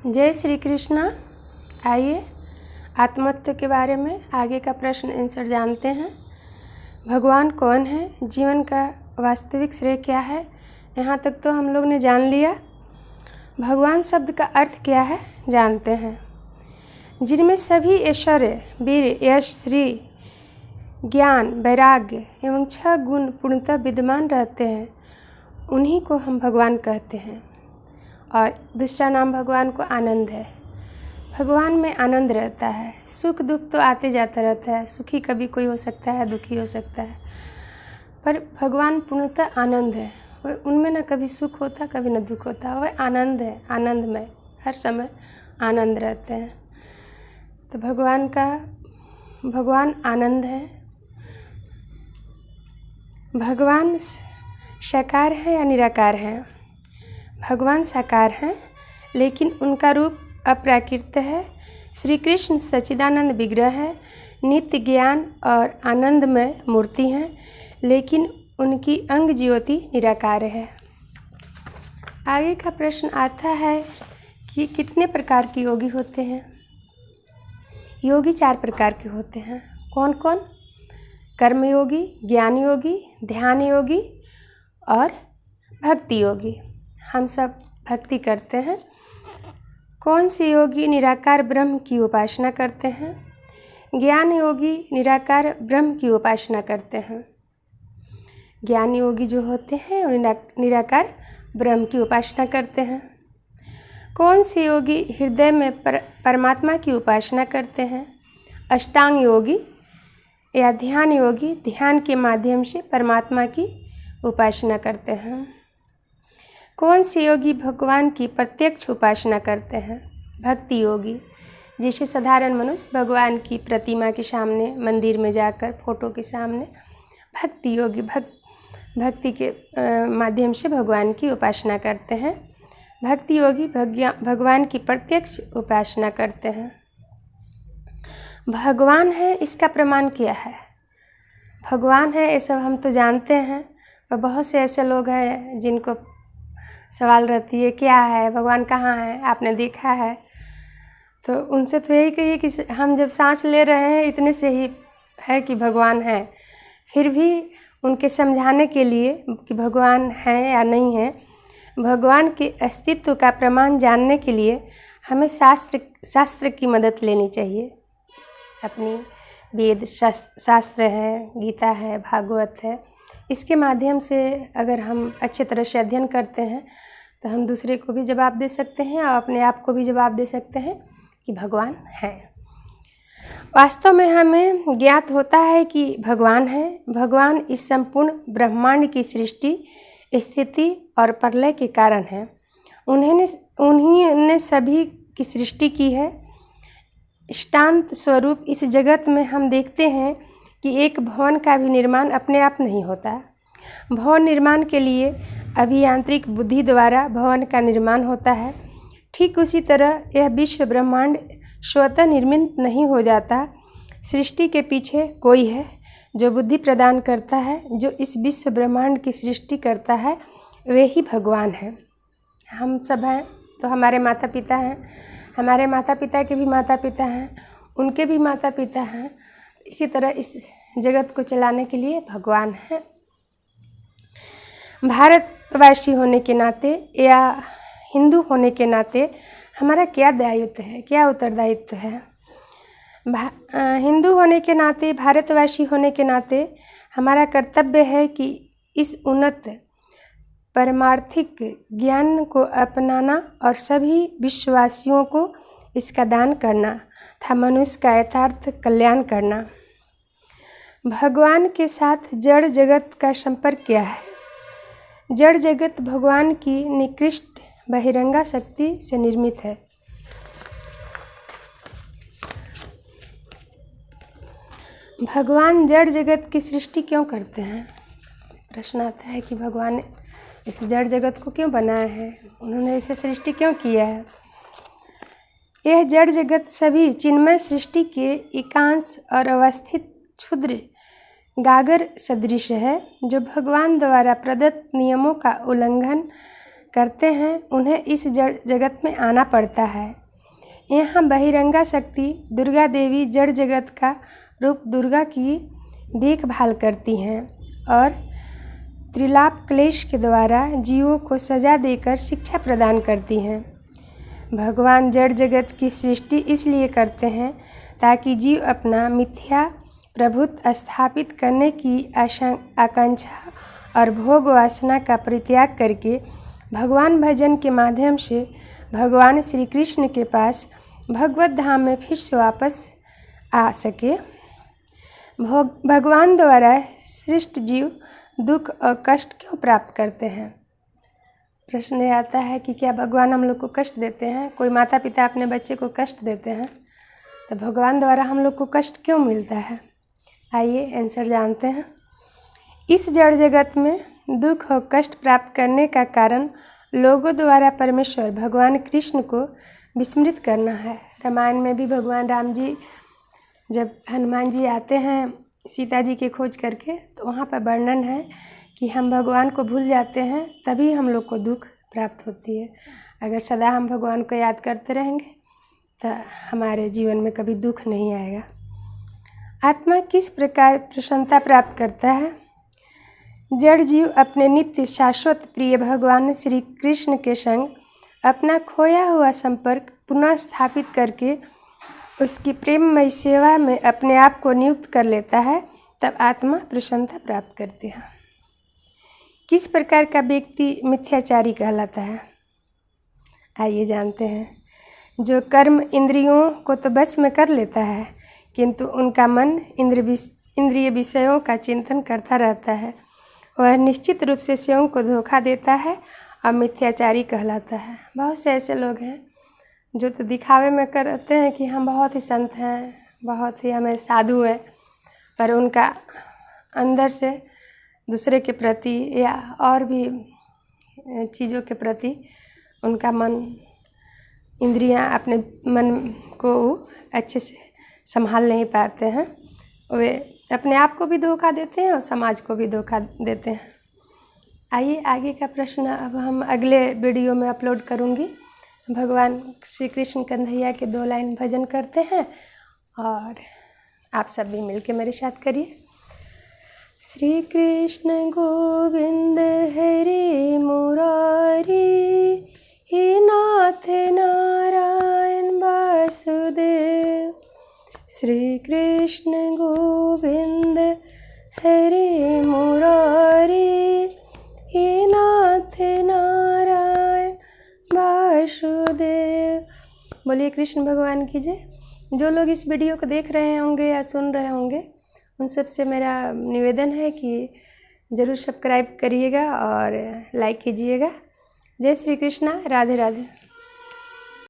जय श्री कृष्णा। आइए आत्मतत्व के बारे में आगे का प्रश्न आंसर जानते हैं। भगवान कौन है, जीवन का वास्तविक श्रेय क्या है, यहाँ तक तो हम लोग ने जान लिया। भगवान शब्द का अर्थ क्या है जानते हैं। जिनमें सभी ऐश्वर्य, वीर, यश, श्री, ज्ञान, वैराग्य एवं 6 गुण पूर्णतः विद्यमान रहते हैं, उन्हीं को हम भगवान कहते हैं। और दूसरा नाम भगवान को आनंद है। भगवान में आनंद रहता है। सुख दुख तो आते जाता रहता है, सुखी कभी कोई हो सकता है, दुखी हो सकता है, पर भगवान पूर्णतः आनंद है। वह उनमें न कभी सुख होता, कभी न दुख होता। वह आनंद है, आनंदमय, हर समय आनंद रहते हैं। तो भगवान आनंद है। भगवान साकार है या निराकार है? भगवान साकार हैं, लेकिन उनका रूप अप्राकृत है। श्री कृष्ण सच्चिदानंद विग्रह है, नित्य ज्ञान और आनंदमय मूर्ति हैं, लेकिन उनकी अंग ज्योति निराकार है। आगे का प्रश्न आता है कि कितने प्रकार के योगी होते हैं? योगी 4 प्रकार के होते हैं। कौन कौन? कर्म योगी, ज्ञान योगी, ध्यान योगी और भक्ति योगी। हम सब भक्ति करते हैं। कौन से योगी निराकार ब्रह्म की उपासना करते हैं? ज्ञान योगी निराकार ब्रह्म की उपासना करते हैं। ज्ञान योगी जो होते हैं निराकार ब्रह्म की उपासना करते हैं। कौन से योगी हृदय में परमात्मा की उपासना करते हैं? अष्टांग योगी या ध्यान योगी ध्यान के माध्यम से परमात्मा की उपासना करते हैं। कौन से योगी भगवान की प्रत्यक्ष उपासना करते हैं? भक्ति योगी, जैसे साधारण मनुष्य भगवान की प्रतिमा के सामने, मंदिर में जाकर फोटो के सामने, भक्ति योगी भक्ति के माध्यम से भगवान की उपासना करते हैं। भक्ति योगी भगवान की प्रत्यक्ष उपासना करते हैं। भगवान है, इसका प्रमाण क्या है? भगवान है ये सब हम तो जानते हैं, पर बहुत से ऐसे लोग हैं जिनको सवाल रहती है क्या है, भगवान कहाँ है, आपने देखा है? तो उनसे तो यही कहिए कि हम जब सांस ले रहे हैं इतने से ही है कि भगवान है। फिर भी उनके समझाने के लिए कि भगवान है या नहीं है, भगवान के अस्तित्व का प्रमाण जानने के लिए हमें शास्त्र की मदद लेनी चाहिए। अपनी वेद शास्त्र है, गीता है, भागवत है, इसके माध्यम से अगर हम अच्छे तरह से अध्ययन करते हैं तो हम दूसरे को भी जवाब दे सकते हैं और अपने आप को भी जवाब दे सकते हैं कि भगवान है। वास्तव में हमें ज्ञात होता है कि भगवान है। भगवान इस संपूर्ण ब्रह्मांड की सृष्टि, स्थिति और प्रलय के कारण है। उन्हीं ने सभी की सृष्टि की है। इष्टांत स्वरूप इस जगत में हम देखते हैं कि एक भवन का भी निर्माण अपने आप नहीं होता। भवन निर्माण के लिए अभियांत्रिक बुद्धि द्वारा भवन का निर्माण होता है। ठीक उसी तरह यह विश्व ब्रह्मांड स्वतः निर्मित नहीं हो जाता। सृष्टि के पीछे कोई है जो बुद्धि प्रदान करता है, जो इस विश्व ब्रह्मांड की सृष्टि करता है, वे ही भगवान हैं। हम सब हैं तो हमारे माता पिता हैं, हमारे माता पिता के भी माता पिता हैं, उनके भी माता पिता हैं। इसी तरह इस जगत को चलाने के लिए भगवान है। भारतवासी होने के नाते या हिंदू होने के नाते हमारा क्या दायित्व है, क्या उत्तरदायित्व है? हिंदू होने के नाते, भारतवासी होने के नाते हमारा कर्तव्य है कि इस उन्नत परमार्थिक ज्ञान को अपनाना और सभी विश्ववासियों को इसका दान करना तथा मनुष्य का यथार्थ कल्याण करना। भगवान के साथ जड़ जगत का संपर्क क्या है? जड़ जगत भगवान की निकृष्ट बहिरंगा शक्ति से निर्मित है। भगवान जड़ जगत की सृष्टि क्यों करते हैं? प्रश्न आता है कि भगवान इस जड़ जगत को क्यों बनाया है, उन्होंने इसे सृष्टि क्यों किया है? यह जड़ जगत सभी चिन्मय सृष्टि के एकांश और अवस्थित क्षुद्र गागर सदृश है, जो भगवान द्वारा प्रदत्त नियमों का उल्लंघन करते हैं उन्हें इस जड़ जगत में आना पड़ता है। यहाँ बहिरंगा शक्ति दुर्गा देवी जड़ जगत का रूप दुर्गा की देखभाल करती हैं और त्रिलाप क्लेश के द्वारा जीवों को सजा देकर शिक्षा प्रदान करती हैं। भगवान जड़ जगत की सृष्टि इसलिए करते हैं ताकि जीव अपना मिथ्या प्रभुत्व स्थापित करने की आकांक्षा और भोग वासना का परित्याग करके भगवान भजन के माध्यम से भगवान श्री कृष्ण के पास भगवत धाम में फिर से वापस आ सके। भगवान द्वारा सृष्ट जीव दुख और कष्ट क्यों प्राप्त करते हैं? प्रश्न ये आता है कि क्या भगवान हम लोग को कष्ट देते हैं? कोई माता पिता अपने बच्चे को कष्ट देते हैं तो भगवान द्वारा हम लोग को कष्ट क्यों मिलता है? आइए आंसर जानते हैं। इस जड़ जगत में दुख और कष्ट प्राप्त करने का कारण लोगों द्वारा परमेश्वर भगवान कृष्ण को विस्मृत करना है। रामायण में भी भगवान राम जी जब हनुमान जी आते हैं सीता जी की खोज करके तो वहाँ पर वर्णन है कि हम भगवान को भूल जाते हैं तभी हम लोग को दुख प्राप्त होती है। अगर सदा हम भगवान को याद करते रहेंगे तो हमारे जीवन में कभी दुख नहीं आएगा। आत्मा किस प्रकार प्रसन्नता प्राप्त करता है? जड़ जीव अपने नित्य शाश्वत प्रिय भगवान श्री कृष्ण के संग अपना खोया हुआ संपर्क पुनः स्थापित करके उसकी प्रेममय सेवा में अपने आप को नियुक्त कर लेता है, तब आत्मा प्रसन्नता प्राप्त करती है। किस प्रकार का व्यक्ति मिथ्याचारी कहलाता है? आइए जानते हैं। जो कर्म इंद्रियों को तो बस में कर लेता है किंतु उनका मन इंद्रिय विषयों का चिंतन करता रहता है, वह निश्चित रूप से स्वयं को धोखा देता है और मिथ्याचारी कहलाता है। बहुत से ऐसे लोग हैं जो तो दिखावे में करते हैं कि हम बहुत ही संत हैं, बहुत ही हमें साधु है, पर उनका अंदर से दूसरे के प्रति या और भी चीज़ों के प्रति उनका मन, इंद्रियां अपने मन को अच्छे से संभाल नहीं पाते हैं। वे अपने आप को भी धोखा देते हैं और समाज को भी धोखा देते हैं। आइए आगे का प्रश्न अब हम अगले वीडियो में अपलोड करूँगी। भगवान श्री कृष्ण कन्हैया के 2 लाइन भजन करते हैं और आप सब भी मिलके मेरे साथ करिए। श्री कृष्ण गोविंद हरे मुरारी, हे नाथ नारायण वासुदेव। श्री कृष्ण गोविंद हरे मुरारी, हे नाथ नारायण वासुदेव। बोलिए कृष्ण भगवान की जय। जो लोग इस वीडियो को देख रहे होंगे या सुन रहे होंगे उन सब से मेरा निवेदन है कि ज़रूर सब्सक्राइब करिएगा और लाइक कीजिएगा। जय श्री कृष्णा, राधे राधे।